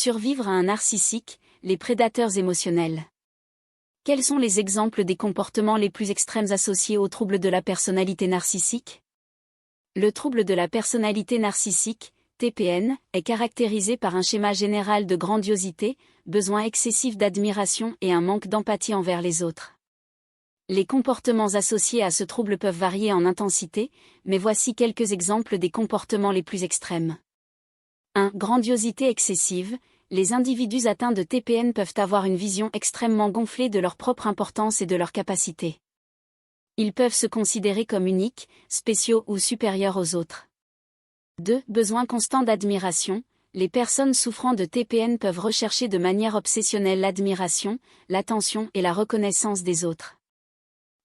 Survivre à un narcissique, les prédateurs émotionnels. Quels sont les exemples des comportements les plus extrêmes associés au trouble de la personnalité narcissique? Le trouble de la personnalité narcissique, TPN, est caractérisé par un schéma général de grandiosité, besoin excessif d'admiration et un manque d'empathie envers les autres. Les comportements associés à ce trouble peuvent varier en intensité, mais voici quelques exemples des comportements les plus extrêmes. 1. Grandiosité excessive. Les individus atteints de TPN peuvent avoir une vision extrêmement gonflée de leur propre importance et de leurs capacités. Ils peuvent se considérer comme uniques, spéciaux ou supérieurs aux autres. 2. Besoin constant d'admiration. Les personnes souffrant de TPN peuvent rechercher de manière obsessionnelle l'admiration, l'attention et la reconnaissance des autres.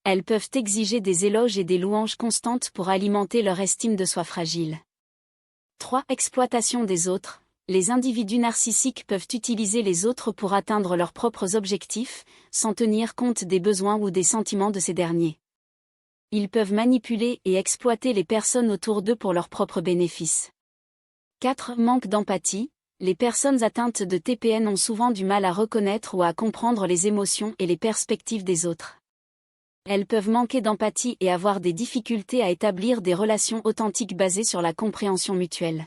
Elles peuvent exiger des éloges et des louanges constantes pour alimenter leur estime de soi fragile. 3. Exploitation des autres. Les individus narcissiques peuvent utiliser les autres pour atteindre leurs propres objectifs, sans tenir compte des besoins ou des sentiments de ces derniers. Ils peuvent manipuler et exploiter les personnes autour d'eux pour leurs propres bénéfices. 4. Manque d'empathie. Les personnes atteintes de TPN ont souvent du mal à reconnaître ou à comprendre les émotions et les perspectives des autres. Elles peuvent manquer d'empathie et avoir des difficultés à établir des relations authentiques basées sur la compréhension mutuelle.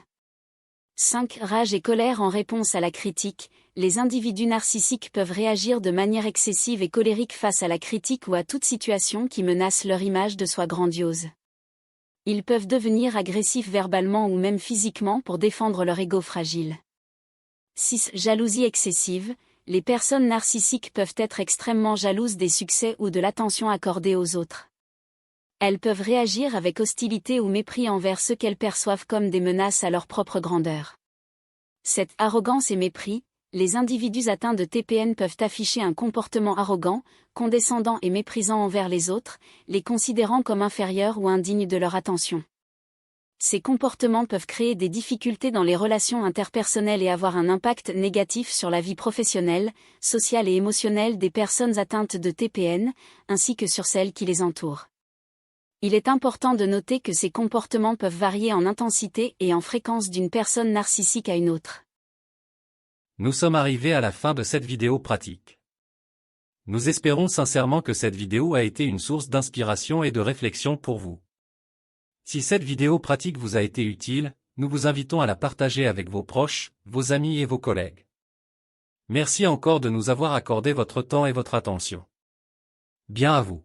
5. Rage et colère en réponse à la critique. Les individus narcissiques peuvent réagir de manière excessive et colérique face à la critique ou à toute situation qui menace leur image de soi grandiose. Ils peuvent devenir agressifs verbalement ou même physiquement pour défendre leur ego fragile. 6. Jalousie excessive. Les personnes narcissiques peuvent être extrêmement jalouses des succès ou de l'attention accordée aux autres. Elles peuvent réagir avec hostilité ou mépris envers ceux qu'elles perçoivent comme des menaces à leur propre grandeur. 7. Arrogance et mépris. Les individus atteints de TPN peuvent afficher un comportement arrogant, condescendant et méprisant envers les autres, les considérant comme inférieurs ou indignes de leur attention. Ces comportements peuvent créer des difficultés dans les relations interpersonnelles et avoir un impact négatif sur la vie professionnelle, sociale et émotionnelle des personnes atteintes de TPN, ainsi que sur celles qui les entourent. Il est important de noter que ces comportements peuvent varier en intensité et en fréquence d'une personne narcissique à une autre. Nous sommes arrivés à la fin de cette vidéo pratique. Nous espérons sincèrement que cette vidéo a été une source d'inspiration et de réflexion pour vous. Si cette vidéo pratique vous a été utile, nous vous invitons à la partager avec vos proches, vos amis et vos collègues. Merci encore de nous avoir accordé votre temps et votre attention. Bien à vous.